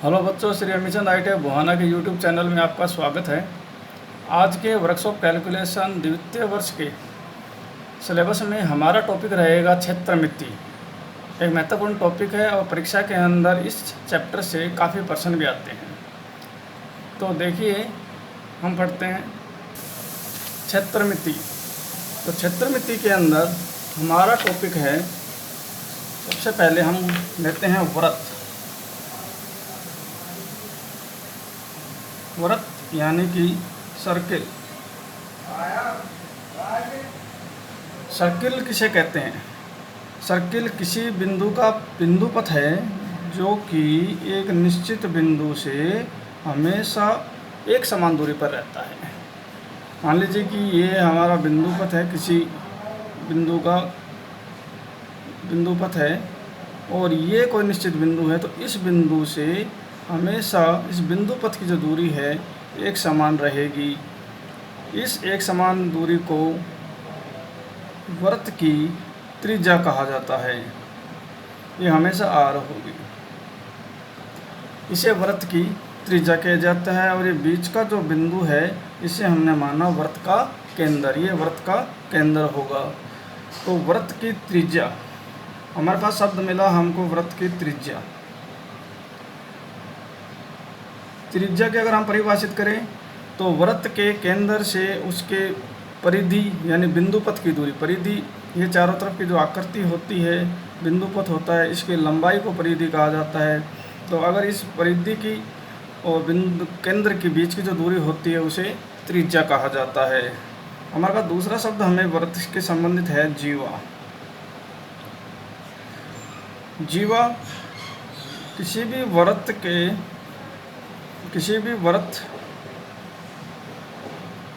Hello बच्चों, Shri Amichand ITI Buhana के YouTube channel में आपका स्वागत है। आज के वर्कशॉप कैलकुलेशन द्वितीय वर्ष के सिलेबस में हमारा टॉपिक रहेगा क्षेत्रमिति। एक महत्वपूर्ण टॉपिक है और परीक्षा के अंदर इस चैप्टर से काफ़ी प्रश्न भी आते हैं। तो देखिए, हम पढ़ते हैं क्षेत्रमिति। तो क्षेत्रमिति के अंदर हमारा टॉपिक है, सबसे पहले हम लेते हैं वृत्त। वृत्त यानी कि सर्किल। सर्किल किसे कहते हैं? सर्किल किसी बिंदु का बिंदुपथ है जो कि एक निश्चित बिंदु से हमेशा एक समान दूरी पर रहता है। मान लीजिए कि ये हमारा बिंदुपथ है, किसी बिंदु का बिंदुपथ है और ये कोई निश्चित बिंदु है, तो इस बिंदु से हमेशा इस बिंदु पथ की जो दूरी है एक समान रहेगी। इस एक समान दूरी को वृत्त की त्रिज्या कहा जाता है। ये हमेशा r होगी, इसे वृत्त की त्रिज्या कहा जाता है। और ये बीच का जो बिंदु है इसे हमने माना वृत्त का केंद्र, ये वृत्त का केंद्र होगा। तो वृत्त की त्रिज्या, हमारे पास शब्द मिला हमको वृत्त की त्रिज्या। त्रिज्या की अगर हम परिभाषित करें तो वृत्त के केंद्र से उसके परिधि यानी बिंदुपथ की दूरी, परिधि ये चारों तरफ की जो आकृति होती है, बिंदुपथ होता है, इसकी लंबाई को परिधि कहा जाता है। तो अगर इस परिधि की और बिंदु केंद्र के बीच की जो दूरी होती है उसे त्रिज्या कहा जाता है। हमारे पास दूसरा शब्द हमें वृत्त के संबंधित है, जीवा। जीवा किसी भी वृत्त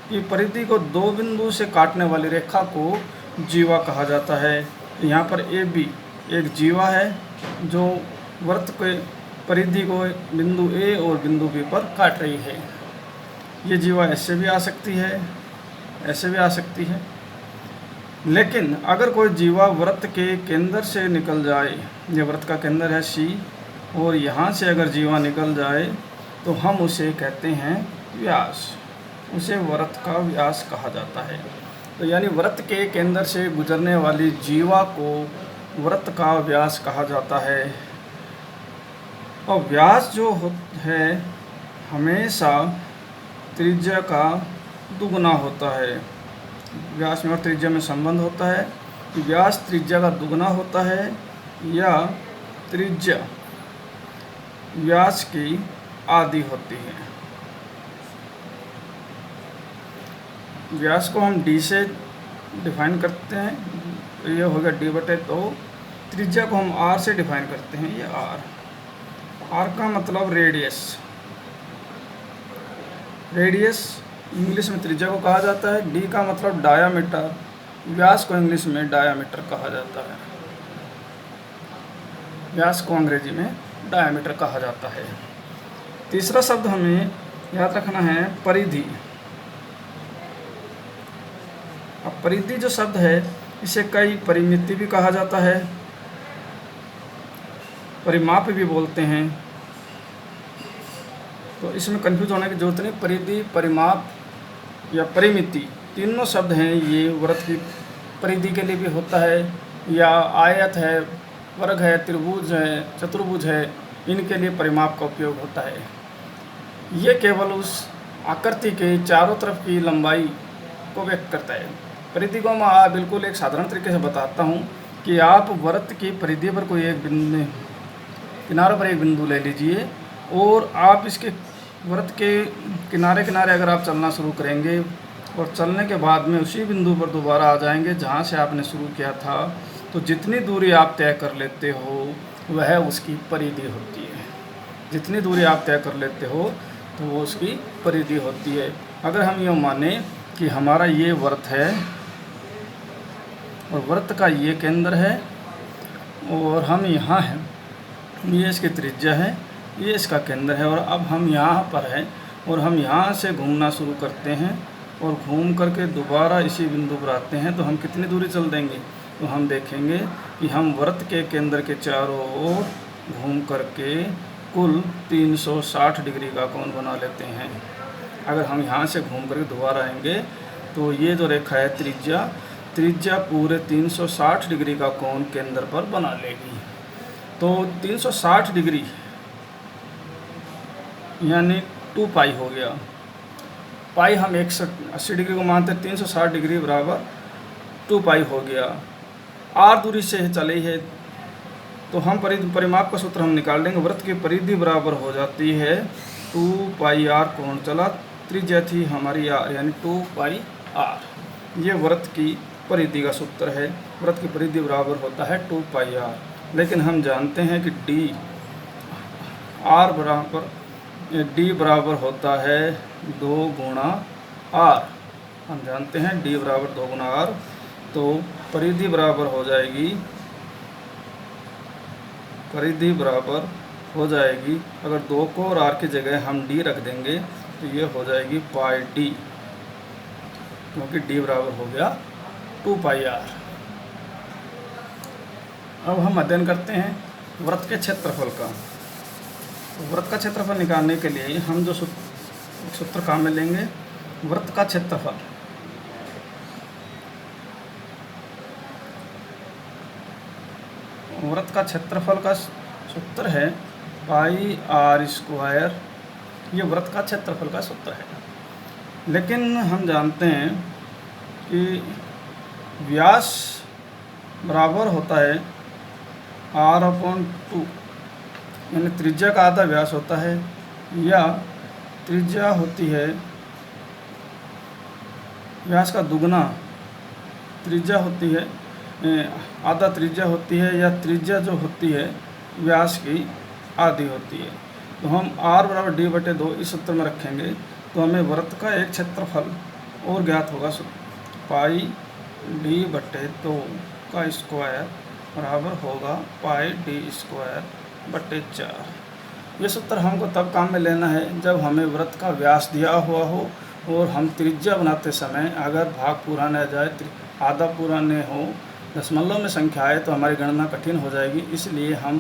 की परिधि को दो बिंदु से काटने वाली रेखा को जीवा कहा जाता है। यहाँ पर AB एक जीवा है जो वृत्त के परिधि को बिंदु A और बिंदु B पर काट रही है। ये जीवा ऐसे भी आ सकती है, ऐसे भी आ सकती है। लेकिन अगर कोई जीवा वृत्त के केंद्र से निकल जाए, ये वृत्त का केंद्र है C, और यहाँ से अगर जीवा निकल जाए तो हम उसे कहते हैं व्यास, उसे वृत्त का व्यास कहा जाता है। तो यानी वृत्त के केंद्र से गुजरने वाली जीवा को वृत्त का व्यास कहा जाता है। और व्यास जो है हमेशा त्रिज्या का दुगुना होता है। व्यास में और त्रिज्या में संबंध होता है कि व्यास त्रिज्या का दुगुना होता है या त्रिज्या व्यास की आधी होती है। व्यास को हम d से डिफाइन करते हैं, तो ये हो गया d/2। त्रिज्या को हम r से डिफाइन करते हैं, ये r का मतलब रेडियस। रेडियस इंग्लिश में त्रिज्या को कहा जाता है। d का मतलब डायामीटर, व्यास को इंग्लिश में डायामीटर कहा जाता है। व्यास को अंग्रेजी में डायामीटर कहा जाता है। तीसरा शब्द हमें याद रखना है, परिधि। अब परिधि जो शब्द है इसे कई परिमिति भी कहा जाता है, परिमाप भी बोलते हैं। तो इसमें कंफ्यूज होने की जरूरत नहीं। परिधि, परिमाप या परिमिति तीनों शब्द हैं। ये वृत्त की परिधि के लिए भी होता है, या आयत है, वर्ग है, त्रिभुज है, चतुर्भुज है, इनके लिए परिमाप का उपयोग होता है। ये केवल उस आकृति के चारों तरफ की लंबाई को व्यक्त करता है। परिधि को मैं बिल्कुल एक साधारण तरीके से बताता हूँ कि आप वृत्त की परिधि पर कोई एक बिंदु, किनारे पर एक बिंदु ले लीजिए और आप इसके वृत्त के किनारे किनारे अगर आप चलना शुरू करेंगे और चलने के बाद में उसी बिंदु पर दोबारा आ जाएंगे जहाँ से आपने शुरू किया था, तो जितनी दूरी आप तय कर लेते हो वह उसकी परिधि होती है। जितनी दूरी आप तय कर लेते हो तो वो उसकी परिधि होती है। अगर हम यूँ माने कि हमारा ये वृत्त है और वृत्त का ये केंद्र है और हम यहाँ हैं, ये इसकी त्रिज्या है, ये इसका केंद्र है, और अब हम यहाँ पर हैं और हम यहाँ से घूमना शुरू करते हैं और घूम करके दोबारा इसी बिंदु पर आते हैं, तो हम कितनी दूरी चल देंगे? तो हम देखेंगे कि हम वृत्त के केंद्र के चारों ओर घूम करके कुल 360 डिग्री का कोण बना लेते हैं। अगर हम यहाँ से घूम करके दोबारा आएंगे तो ये जो रेखा है त्रिज्या पूरे 360 डिग्री का कोण केंद्र पर बना लेगी। तो 360 डिग्री यानी 2 पाई हो गया। पाई हम 180 डिग्री को मानते हैं, 360 डिग्री बराबर 2 पाई हो गया। आर दूरी से चले है तो हम परिमाप का सूत्र हम निकाल लेंगे। वृत्त की परिधि बराबर हो जाती है 2 पाई आर कोण चला, त्रिज्या थी हमारी आर यानी 2 पाई आर। ये वृत्त की परिधि का सूत्र है। वृत्त की परिधि बराबर होता है 2 पाई आर। लेकिन हम जानते हैं कि डी बराबर होता है 2 गुणा आर। हम जानते हैं डी बराबर 2 गुणा आर। तो परिधि बराबर हो जाएगी अगर 2 को और आर की जगह हम डी रख देंगे तो ये हो जाएगी पाई डी, क्योंकि डी बराबर हो गया 2 पाई आर। अब हम अध्ययन करते हैं वृत्त के क्षेत्रफल का। वृत्त का क्षेत्रफल निकालने के लिए हम जो सूत्र काम में लेंगे, वृत्त का क्षेत्रफल का सूत्र है पाई आर स्क्वायर। ये वृत्त का क्षेत्रफल का सूत्र है। लेकिन हम जानते हैं कि व्यास बराबर होता है r/2, यानी त्रिज्या का आधा व्यास होता है, या त्रिज्या होती है व्यास का दुगना, त्रिज्या होती है आधा त्रिज्या होती है, या त्रिज्या जो होती है व्यास की आधी होती है। तो हम r बराबर d/2 इस सूत्र में रखेंगे तो हमें वृत्त का एक क्षेत्रफल और ज्ञात होगा। पाई d/2 का स्क्वायर बराबर होगा पाई d²/4। ये सूत्र हमको तब काम में लेना है जब हमें वृत्त का व्यास दिया हुआ हो और हम त्रिज्या बनाते समय अगर भाग पूरा न जाए, आधा पूरा न हो, दशमलव में संख्या आए तो हमारी गणना कठिन हो जाएगी। इसलिए हम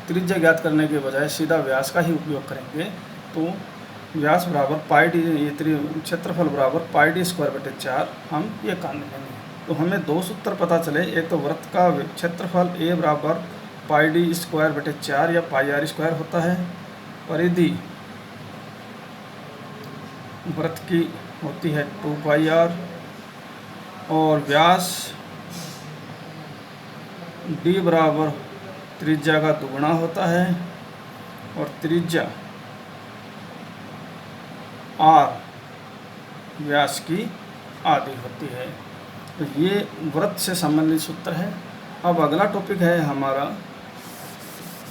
त्रिज्या ज्ञात करने के बजाय सीधा व्यास का ही उपयोग करेंगे। तो व्यास बराबर पाई डी, ये क्षेत्रफल बराबर पाई d²/4 हम ये काम लेंगे। तो हमें 2 सूत्र पता चले। एक तो वृत्त का क्षेत्रफल a बराबर पाई d²/4 या पाई r² होता है। परिधि वृत्त की होती है 2 पाई आर, और व्यास d बराबर त्रिज्या का दुगुना होता है, और त्रिज्या r व्यास की आधी होती है। तो ये वृत्त से संबंधित सूत्र है। अब अगला टॉपिक है हमारा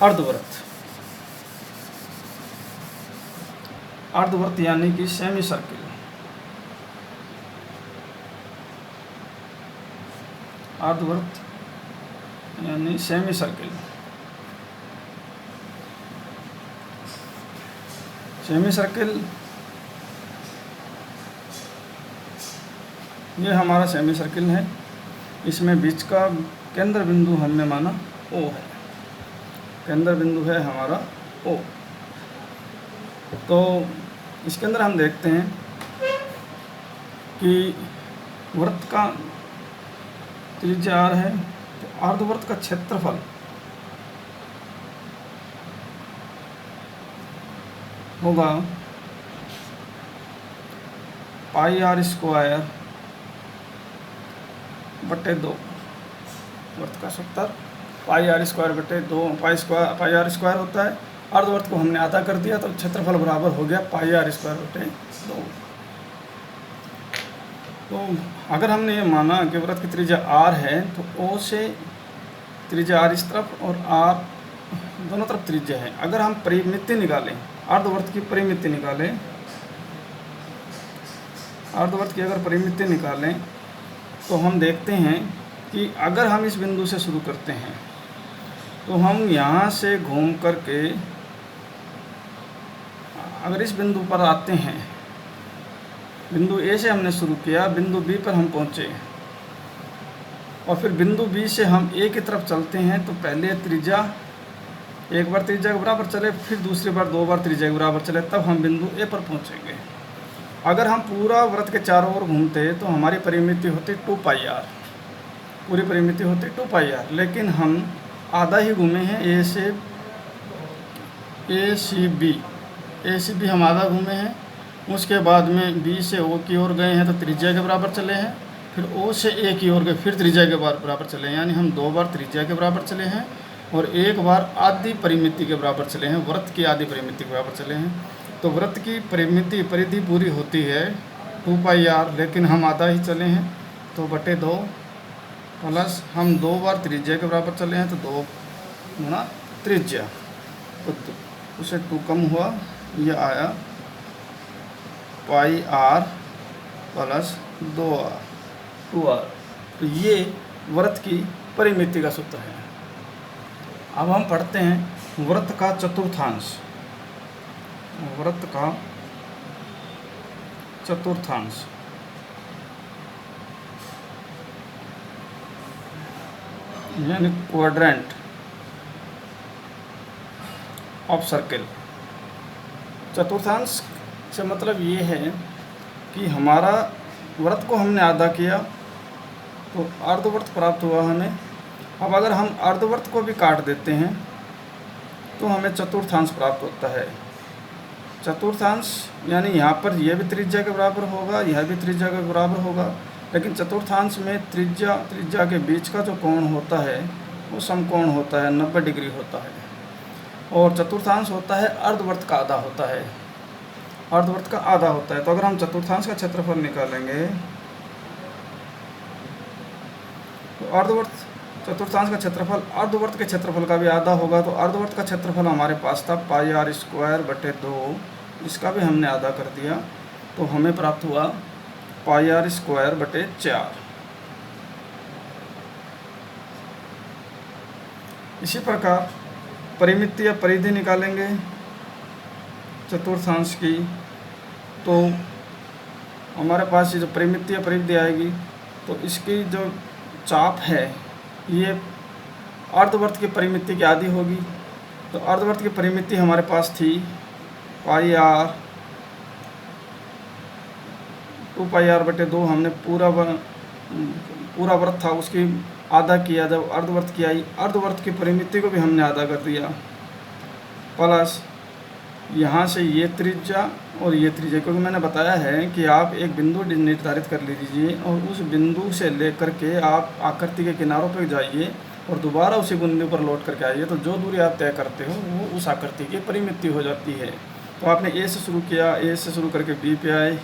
अर्धवृत्त। अर्धवृत्त यानी कि सेमी सर्किल। अर्धवृत्त यानी सेमी सर्किल। सेमी सर्किल ये हमारा सेमी सर्किल है। इसमें बीच का केंद्र बिंदु हमने माना O है। केंद्र बिंदु है हमारा O। तो इसके अंदर हम देखते हैं कि वृत्त का त्रिज्या r है, तो अर्धवृत्त का क्षेत्रफल होगा पाई r² बटे 2। वृत्त का सूत्र पाई r²/2 पाई r² होता है। अर्धवृत्त को हमने आधा कर दिया तो क्षेत्रफल बराबर हो गया पाई r²/2। तो अगर हमने ये माना कि वृत्त की त्रिज्या r है तो O से त्रिज्या r इस तरफ और r दोनों तरफ त्रिज्या है। अगर हम परिमिति निकालें, अर्धवृत्त की परिमिति निकालें, अर्धवृत्त की अगर परिमिति निकालें तो हम देखते हैं कि अगर हम इस बिंदु से शुरू करते हैं तो हम यहाँ से घूम करके अगर इस बिंदु पर आते हैं, बिंदु A से हमने शुरू किया, बिंदु B पर हम पहुँचे और फिर बिंदु B से हम A की तरफ चलते हैं, तो पहले त्रिज्या एक बार त्रिज्या के बराबर चले, फिर दूसरी बार 2 बार त्रिज्या के बराबर चले, तब हम बिंदु ए पर पहुंचेंगे। अगर हम पूरा वृत्त के चारों ओर घूमते तो हमारी परिमिति होती 2πr, पूरी परिमिति होती 2πr, लेकिन हम आधा ही घूमे हैं। ए सी बी हम आधा घूमे हैं। उसके बाद में बी से ओ की ओर गए हैं तो त्रिज्या के बराबर चले हैं, फिर ओ से ए की ओर गए, फिर त्रिज्या के बराबर चले हैं, यानी हम 2 बार त्रिज्या के बराबर चले हैं और 1 बार आधी परिमिति के बराबर चले हैं, वृत्त की आधी परिमिति के बराबर चले हैं। तो वृत्त की परिधि पूरी होती है 2πr, लेकिन हम आधा ही चले हैं, तो बटे 2 प्लस हम 2 बार त्रिज्या के बराबर चले हैं तो 2 गुणा त्रिज्या, तो उसे 2 कम हुआ, यह आया πr प्लस 2r। तो ये वृत्त की परिमिति का सूत्र है। अब हम पढ़ते हैं वृत्त का चतुर्थांश। वृत्त का चतुर्थांश यानी क्वाड्रेंट ऑफ सर्किल। चतुर्थांश से मतलब ये है कि हमारा वृत्त को हमने आधा किया तो अर्धवृत्त प्राप्त हुआ हमें। अब अगर हम अर्धवृत्त को भी काट देते हैं तो हमें चतुर्थांश प्राप्त होता है। चतुर्थांश यानी यहाँ पर यह भी त्रिज्या के बराबर होगा, यह भी त्रिज्या के बराबर होगा, लेकिन चतुर्थांश में त्रिज्या के बीच का जो कोण होता है वो समकोण होता है, 90 डिग्री होता है। और चतुर्थांश होता है अर्धवृत्त का आधा होता है, अर्धवृत्त का आधा होता है। तो अगर हम चतुर्थांश का क्षेत्रफल निकालेंगे तो चतुर्थांश का क्षेत्रफल अर्धवृत्त के क्षेत्रफल का भी आधा होगा। तो अर्धवृत्त का क्षेत्रफल हमारे पास था πr²/2, इसका भी हमने आधा कर दिया, तो हमें प्राप्त हुआ πr²/4। इसी प्रकार परिमिति या परिधि निकालेंगे चतुर्थांश की, तो हमारे पास ये जो परिमिति या परिधि आएगी तो इसकी जो चाप है ये अर्धवृत्त की परिमिति की आधी होगी। तो अर्धवृत्त की परिमिति हमारे पास थी πr, 2πr/2। हमने पूरा वृत्त था उसकी आधा किया, जब अर्धवृत्त की आई अर्धवृत्त की परिमिति को भी हमने आधा कर दिया, प्लस यहाँ से ये त्रिज्या और ये त्रिज्या, क्योंकि मैंने बताया है कि आप एक बिंदु निर्धारित कर लीजिए और उस बिंदु से लेकर के आप आकृति के किनारों पर जाइए और दोबारा उसी बिंदु पर लौट करके आइए, तो जो दूरी आप तय करते हो वो उस आकृति की परिमिति हो जाती है। तो आपने ए से शुरू किया, ए से शुरू करके बी पे आए,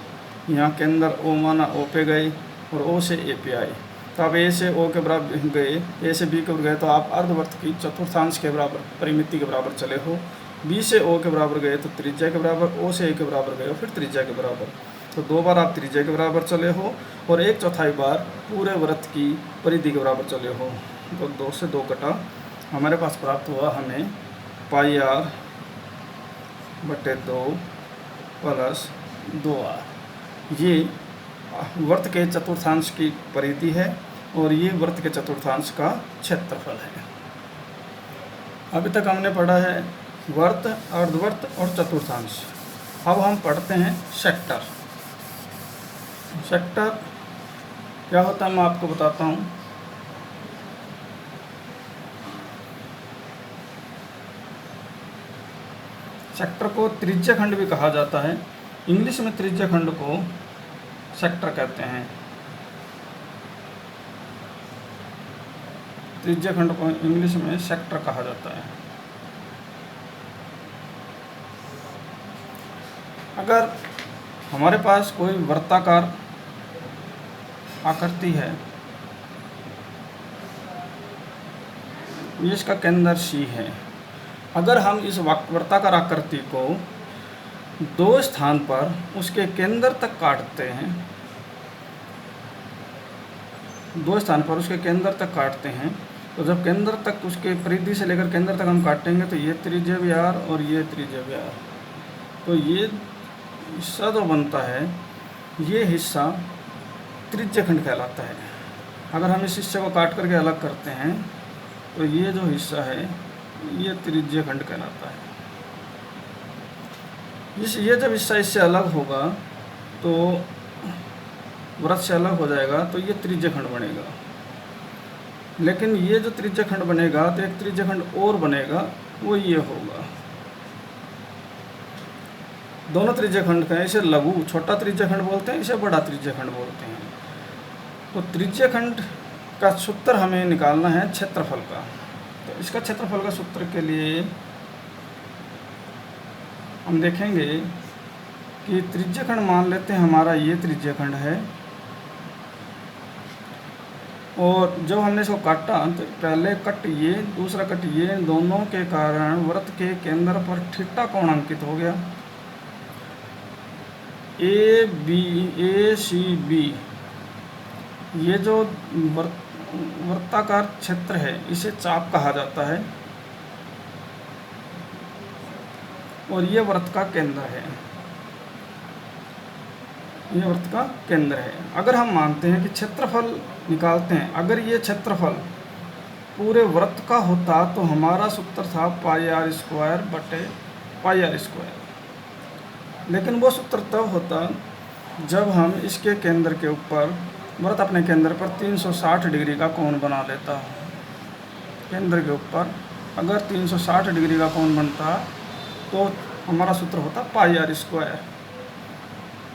यहाँ के अंदर ओ माना ओ पे गए और ओ से ए पे आए। तो आप ए से ओ के बराबर गए, ए से बी के बराबर गए, तो आप अर्धवृत्त की चतुर्थांश के बराबर परिमिति के बराबर चले हो। बी से ओ के बराबर गए तो त्रिज्या के बराबर, ओ से ए के बराबर गए फिर त्रिज्या के बराबर, तो 2 बार आप त्रिज्या के बराबर चले हो और 1/4 बार पूरे वृत्त की परिधि के बराबर चले हो। तो 2 से 2 कटा, हमारे पास प्राप्त हुआ हमें πr/2 प्लस 2r। ये वृत्त के चतुर्थांश की परिधि है और ये वृत्त के चतुर्थांश का क्षेत्रफल है। अभी तक हमने पढ़ा है वृत्त, अर्धवृत्त और चतुर्थांश। अब हम पढ़ते हैं सेक्टर। सेक्टर क्या होता है मैं आपको बताता हूँ। सेक्टर को त्रिज्या खंड भी कहा जाता है। इंग्लिश में त्रिज्या खंड को सेक्टर कहते हैं। त्रिज्या खंड को इंग्लिश में सेक्टर कहा जाता है। अगर हमारे पास कोई वृत्ताकार आकृति है, इसका केंद्र C है, अगर हम इस वृत्ताकार आकृति को 2 स्थान पर उसके केंद्र तक काटते हैं, 2 स्थान पर उसके केंद्र तक काटते हैं, तो जब केंद्र तक उसके परिधि से लेकर केंद्र तक हम काटेंगे तो ये त्रिज्या भी R और ये त्रिज्या भी R, तो ये हिस्सा जो बनता है ये हिस्सा त्रिज्या खंड कहलाता है। अगर हम इस हिस्से को काट करके अलग करते हैं तो ये जो हिस्सा है ये त्रिज्य खंड कहलाता है। ये जब इस साइज से अलग होगा तो वृत्त से अलग हो जाएगा तो ये त्रिज्य खंड बनेगा। लेकिन ये जो त्रिज्य खंड बनेगा तो एक त्रिज्य खंड और बनेगा, वो ये होगा। दोनों त्रिज्य खंड का है, इसे लघु छोटा त्रिज्य खंड बोलते हैं, इसे बड़ा त्रिज्य खंड बोलते हैं। तो त्रिज्य खंड का सूत्र हमें निकालना है क्षेत्रफल का। तो इसका क्षेत्रफल का सूत्र के लिए हम देखेंगे कि त्रिज्य खंड मान लेते हैं हमारा ये त्रिज्य खंड है, और जब हमने इसको काटा तो पहले कट ये, दूसरा कट ये, दोनों के कारण वृत्त के केंद्र पर थीटा कोण अंकित हो गया। ए सी बी ये जो वृत्ताकार क्षेत्र है इसे चाप कहा जाता है, और ये वृत्त का केंद्र है, ये वृत्त का केंद्र है। अगर हम मानते हैं कि क्षेत्रफल निकालते हैं, अगर ये क्षेत्रफल पूरे वृत्त का होता तो हमारा सूत्र था पाई आर स्क्वायर बटे पाई आर स्क्वायर। लेकिन वो सूत्र तब होता जब हम इसके केंद्र के ऊपर, वृत्त अपने केंद्र पर 360 डिग्री का कोण बना लेता। केंद्र के ऊपर अगर 360 डिग्री का कोण बनता तो हमारा सूत्र होता पाई आर स्क्वायर।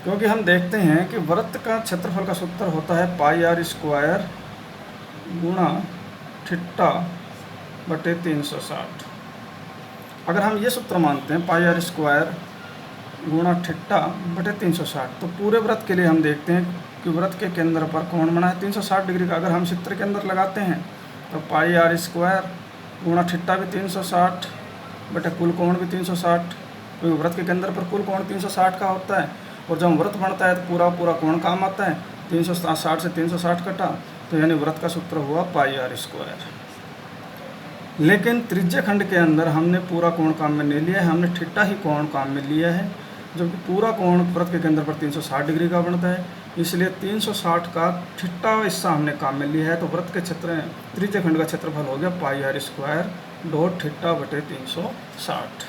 क्योंकि हम देखते हैं कि वृत्त का क्षेत्रफल का सूत्र होता है पाई आर स्क्वायर गुणा थीटा बटे 360। अगर हम ये सूत्र मानते हैं पाई आर स्क्वायर गुणा थीटा बटे 360, तो पूरे वृत्त के लिए हम देखते हैं कि वृत्त के केंद्र पर कोण बना है 360 डिग्री का। अगर हम सूत्र के अंदर लगाते हैं तो पाई आर स्क्वायर गुणा थीटा भी 360 बटे कुल कोण भी 360, क्योंकि वृत्त के केंद्र पर कुल कोण 360 का होता है, और जब वृत्त बनता है तो पूरा कोण काम आता है। 360 से 360 कटा तो यानी वृत्त का सूत्र हुआ पाई आर स्क्वायर। लेकिन त्रिज्य खंड के अंदर हमने पूरा कोण काम में नहीं लिया है, हमने थीटा ही कोण काम में लिया है, जबकि पूरा कोण वृत्त के केंद्र पर 360 डिग्री का बनता है, इसलिए 360 का थीटा हिस्सा हमने काम में लिया है। तो वृत्त के त्रिज्य खंड का क्षेत्रफल हो गया पाई आर स्क्वायर डॉट थीटा बटे 360।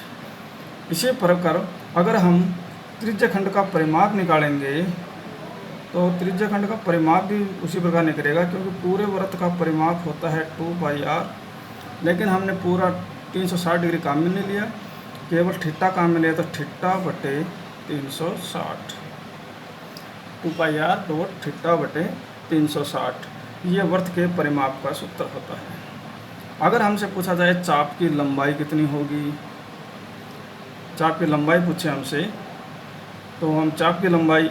इसी प्रकार अगर हम त्रिज्य खंड का परिमाप निकालेंगे तो त्रिज्य खंड का परिमाप भी उसी प्रकार निकलेगा, क्योंकि पूरे वृत्त का परिमाप होता है 2 पाई आर। लेकिन हमने पूरा 360 डिग्री काम में नहीं लिया, केवल थीटा काम में लिया, तो थीटा बटे 360 2 पाई आर डॉट थीटा बटे 360 ये वृत्त के परिमाप का सूत्र होता है। अगर हमसे पूछा जाए चाप की लंबाई कितनी होगी, चाप की लंबाई पूछे हमसे, तो हम चाप की लंबाई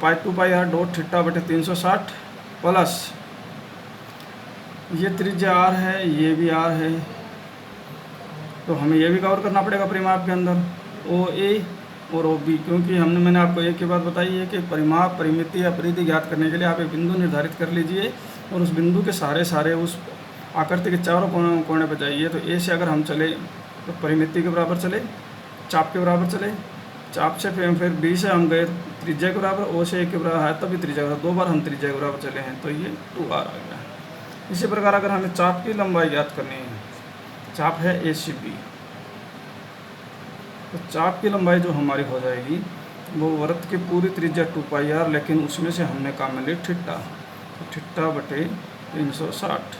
2 पाई आर डॉट थीटा बटे 360 प्लस ये त्रिज्या आर है, ये भी आर है, तो हमें ये भी कवर करना पड़ेगा परिमाप के अंदर ओ ए और ओ बी, क्योंकि मैंने आपको एक ही बात बताई है कि परिमाप, परिमिति या परिधि ज्ञात करने के लिए आप एक बिंदु निर्धारित कर लीजिए और उस बिंदु के सारे उस आकृति के चारों कोने पर जाइए। तो ए से अगर हम चले तो परिमिति के बराबर चले, चाप के बराबर चले, चाप से फिर बी से हम गए त्रिज्या के बराबर, ओ से ए के बराबर है तभी त्रिज्या के बराबर, 2 बार हम त्रिज्या के बराबर चले हैं, तो ये 2r आ गया। इसी प्रकार अगर हमें चाप की लंबाई ज्ञात करनी है, चाप है ए सी बी, तो चाप की लंबाई जो हमारी हो जाएगी वो वृत्त की पूरी त्रिज्या 2 पाई आर, लेकिन उसमें से हमने काम में लिया थीटा, तो थीटा बटे 360,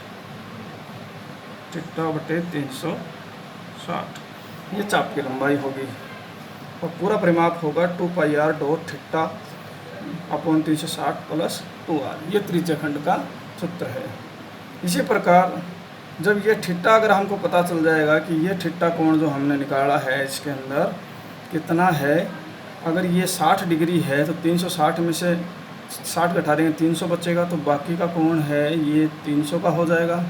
थीटा बटे 360 ये चाप की लंबाई होगी, और पूरा परिमाप होगा 2 pi r dot theta upon 360 plus 2r, ये त्रिज्य खंड का सूत्र है। इसी प्रकार जब ये थीटा अगर हमको पता चल जाएगा कि ये थीटा कोण जो हमने निकाला है इसके अंदर कितना है, अगर ये 60 डिग्री है तो 360 में से 60 घटा देंगे 300 बचेगा, तो बाकी का कोण है ये 300 का हो जाएगा।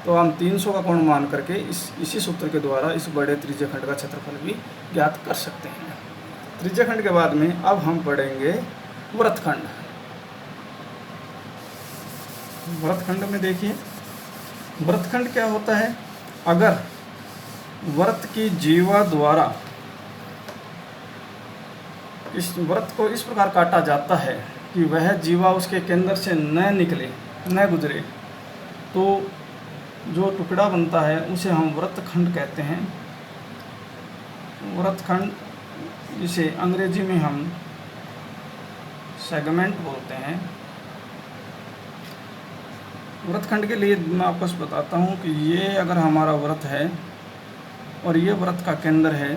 तो हम 300 का कोण मान करके इसी सूत्र के द्वारा इस बड़े त्रिज्य खंड का क्षेत्रफल भी ज्ञात कर सकते हैं। त्रिज्य खंड के बाद में अब हम पढ़ेंगे वृत्तखंड। वृत्तखंड में देखिए वृत्तखंड क्या होता है, अगर वृत्त की जीवा द्वारा इस वृत्त को इस प्रकार काटा जाता है कि वह जीवा उसके केंद्र से न निकले, न गुजरे, तो जो टुकड़ा बनता है उसे हम वृत्तखंड कहते हैं। वृत्तखंड, जिसे अंग्रेजी में हम सेगमेंट बोलते हैं। वृत्तखंड के लिए मैं आपको बताता हूँ कि ये अगर हमारा वृत्त है और ये वृत्त का केंद्र है,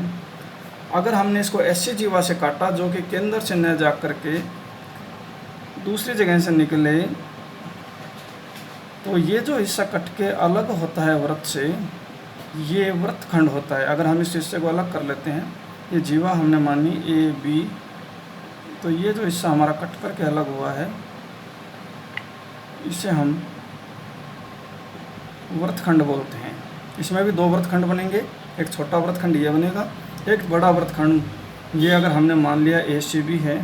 अगर हमने इसको ऐसी जीवा से काटा जो कि केंद्र से न जा कर के दूसरी जगह से निकले, तो ये जो हिस्सा कट के अलग होता है वृत्त से, ये वृत्तखंड होता है। अगर हम इस हिस्से को अलग कर लेते हैं, ये जीवा हमने मानी ए बी, तो ये जो हिस्सा हमारा कट करके अलग हुआ है, इसे हम वृत्तखंड बोलते हैं। इसमें भी 2 वृत्तखंड बनेंगे, एक छोटा वृत्तखंड ये बनेगा, एक बड़ा वृत्तखंड। ये अगर हमने मान लिया ए सी बी है,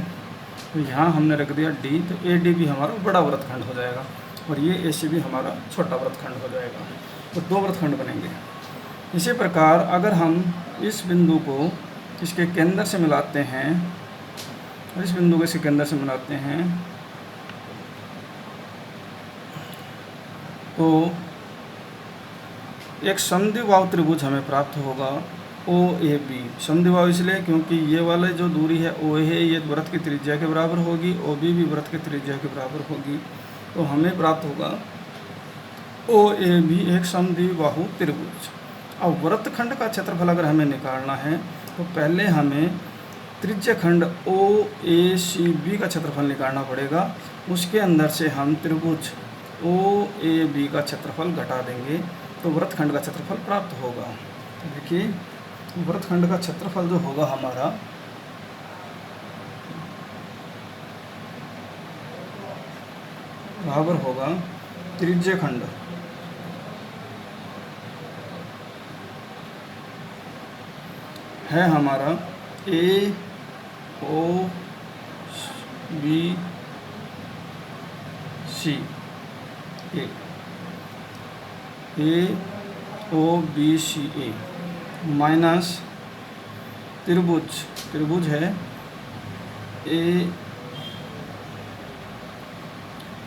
तो यहाँ हमने रख दिया डी, तो ए डी भी हमारा बड़ा वृत्तखंड हो जाएगा और ये ए सी बी हमारा छोटा वृत्तखंड हो जाएगा। तो 2 वृत्तखंड बनेंगे। इसी प्रकार अगर हम इस बिंदु को इसके केंद्र से मिलाते हैं और इस बिंदु को इसके केंद्र से मिलाते हैं, तो एक समद्विबाहु त्रिभुज हमें प्राप्त होगा ओ ए बी। समद्विबाहु इसलिए क्योंकि ये वाले जो दूरी है ओ है, ये वृत्त की त्रिज्या के बराबर होगी, ओ बी भी वृत्त की त्रिज्या के बराबर होगी, तो हमें प्राप्त होगा ओ ए बी एक समद्विबाहु त्रिभुज। अब वृत्तखंड का क्षेत्रफल अगर हमें निकालना है, तो पहले हमें त्रिज्यखंड ओ ए सी बी का क्षेत्रफल निकालना पड़ेगा। उसके अंदर से हम त्रिभुज ओ ए बी का क्षेत्रफल घटा देंगे, तो वृत्तखंड का क्षेत्रफल प्राप्त होगा। तो देखिए, वृत्तखंड का क्षेत्रफल जो होगा हमारा, बराबर होगा त्रिज्यखंड है हमारा ए ओ बी सी, ए ओ बी सी ए माइनस त्रिभुज है ए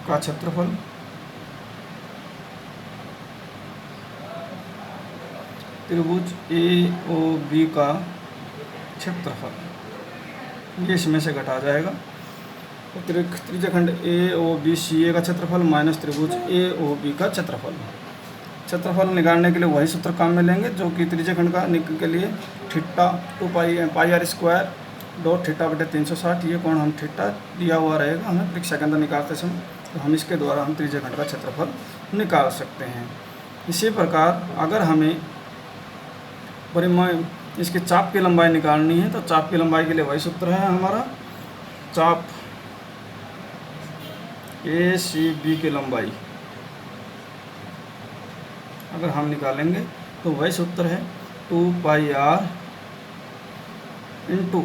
का क्षेत्रफल त्रिभुज ए ओ बी का क्षेत्रफल, ये इसमें से घटा जाएगा। तो त्रिज्यखंड ए ओ बी सी ए का क्षेत्रफल माइनस त्रिभुज ए ओ बी का क्षेत्रफल निकालने के लिए वही सूत्र काम में लेंगे जो कि त्रिज्यखंड का के लिए theta 2 pi r square dot theta बटे 360, ये कोण हम थीटा दिया हुआ रहेगा हमें परीक्षा के अंदर निकालते समय, तो हम इसके द्वारा हम त्रिज्यखंड का क्षेत्रफल निकाल सकते हैं। इसी प्रकार अगर हमें परिमाण इसके चाप की लंबाई निकालनी है, तो चाप की लंबाई के लिए वही सूत्र है हमारा, चाप ए सी बी की लंबाई अगर हम निकालेंगे तो वही सूत्र है 2 पाई आर इंटू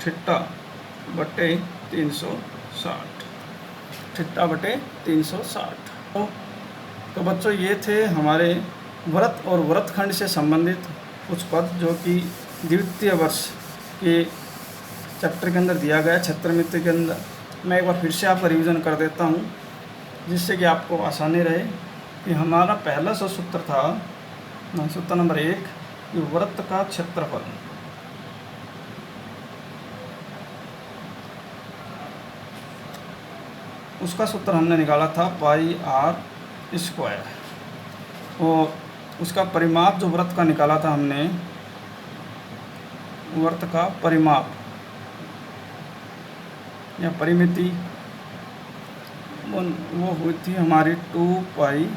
थीटा बटे 360, थीटा बटे 360। तो बच्चों, ये थे हमारे वृत्त और वृत्तखंड से संबंधित कुछ पद जो कि द्वितीय वर्ष के चैप्टर के अंदर दिया गया क्षेत्र मित्र के अंदर। मैं एक बार फिर से आपका रिवीजन कर देता हूँ जिससे कि आपको आसानी रहे कि हमारा पहला सूत्र था, सूत्र नंबर 1, कि वृत्त का क्षेत्रफल उसका सूत्र हमने निकाला था पाई आर स्क्वायर, और उसका परिमाप जो वृत्त का निकाला था हमने, वृत्त का परिमाप या परिमिति वो हुई थी हमारी 2 पाई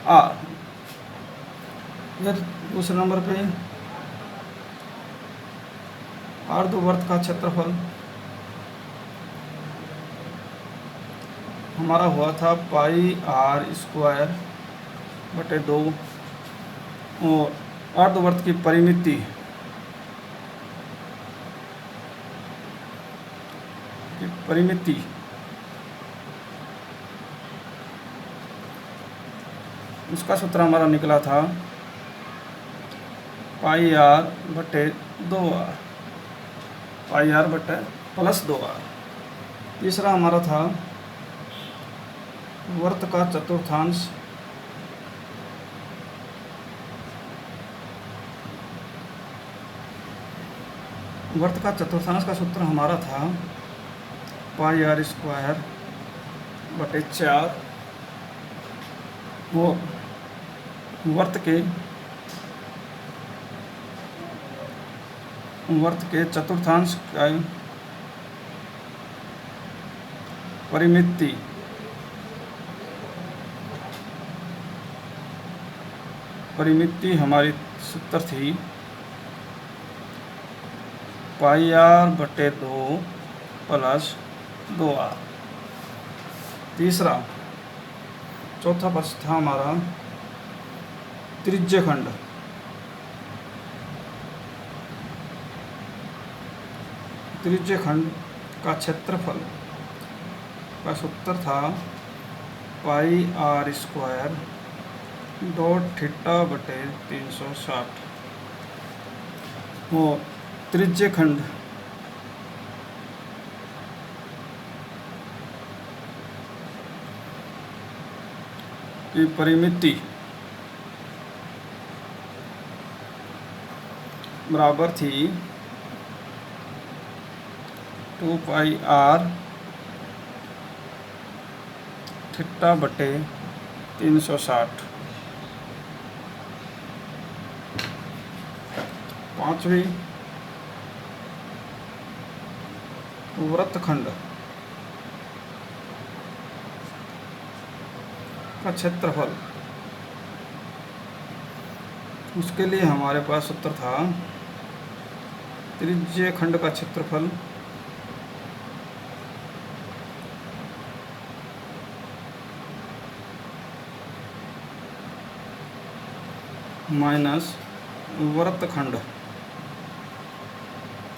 आर। फिर दूसरे नंबर पे अर्धवर्त का क्षेत्रफल हमारा हुआ था पाई आर स्क्वायर बटे 2, और अर्धवर्त की परिमिति उसका सूत्र हमारा निकला था पाई आर बटे 2r, पाई आर बटे प्लस 2r। तीसरा हमारा था वृत्त का चतुर्थांश वर्त का चतुर्थांश का सूत्र हमारा था पाई आर स्क्वायर बटे 4 वो वर्त के चतुर्थांश का परिमिति हमारी सूत्र थी पाई आर बटे 2 प्लस 2r। चौथा प्रश्न था हमारा त्रिज्य खंड का क्षेत्रफल का सूत्र था पाई आर स्क्वायर डॉट थीटा बटे 360। वो त्रिज्य खंड की परिमिति बराबर थी 2 पाई आर थीटा बटे 360। पांचवी वृत्तखंड का क्षेत्रफल, उसके लिए हमारे पास सूत्र था त्रिज्य खंड का क्षेत्रफल माइनस वृत्तखंड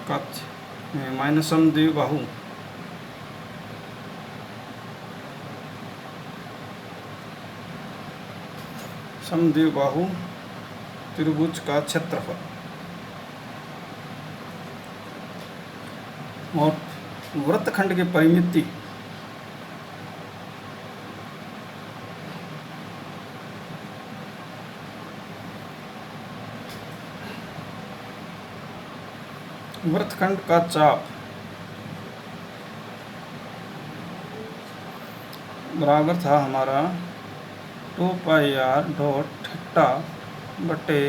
का माइनस समद्विबाहु त्रिभुज का क्षेत्रफल। और वृत्तखंड की परिमिति वृत्तखंड का चाप बराबर था हमारा 2 पाई आर डॉट थीटा बटे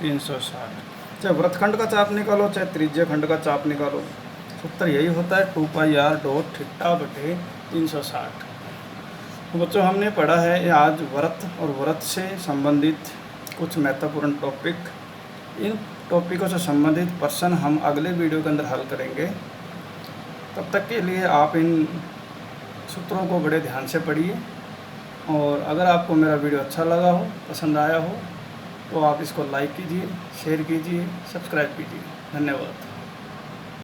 360। चाहे वृत्तखंड का चाप निकालो चाहे त्रिज्य खंड का चाप निकालो, सूत्र यही होता है 2 पाई आर डॉट थीटा बटे 360। तो बच्चों हमने पढ़ा है आज वृत्त और वृत्त से संबंधित कुछ महत्वपूर्ण टॉपिक। इन टॉपिकों से संबंधित प्रश्न हम अगले वीडियो के अंदर हल करेंगे। तब तक के लिए आप इन सूत्रों को बड़े ध्यान से पढ़िए, और अगर आपको मेरा वीडियो अच्छा लगा हो, पसंद आया हो, तो आप इसको लाइक कीजिए, शेयर कीजिए, सब्सक्राइब कीजिए। धन्यवाद।